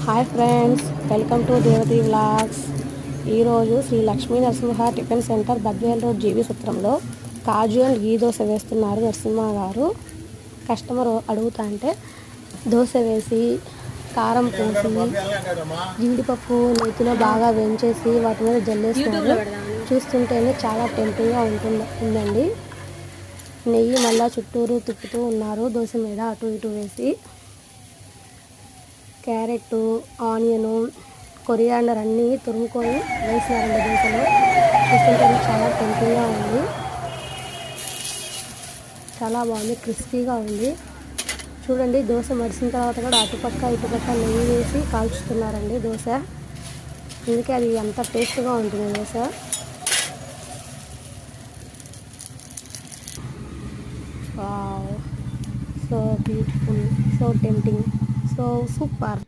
Hi friends, welcome to Devathi vlogs. ఈరోజు Sri Lakshmi Narasimha tiffin centre Badvel road జీవి సత్రంలో కాజు అండ్ గీ దోశ వేస్తున్నారు నరసింహ గారు. కస్టమర్ అడుగుతా అంటే దోశ వేసి కారం పోసి జీడిపప్పు నెయ్యిలో బాగా వేయించేసి వాటి మీద జల్లేస్తున్నారు. చూస్తుంటేనే చాలా టెంప్టింగ్గా ఉందండి. నెయ్యి మళ్ళా చుట్టూరు తిప్పుతూ ఉన్నారు దోశ మీద అటు ఇటు వేసి. క్యారెట్, ఆనియను, కొరియాండర్ అన్నీ తురుముకొని వేసినారండి దోశలో. చూస్తుంటే చాలా టెంప్టింగ్గా ఉంది, చాలా బాగుంది, క్రిస్పీగా ఉంది. చూడండి, దోశ మడిసిన తర్వాత కూడా అటుపక్క ఇటుపక్క నెయ్యి వేసి కాల్చుతున్నారండి దోశ. అందుకే అది అంత టేస్ట్గా ఉంటుంది dosa. Wow, so beautiful, so tempting, so super.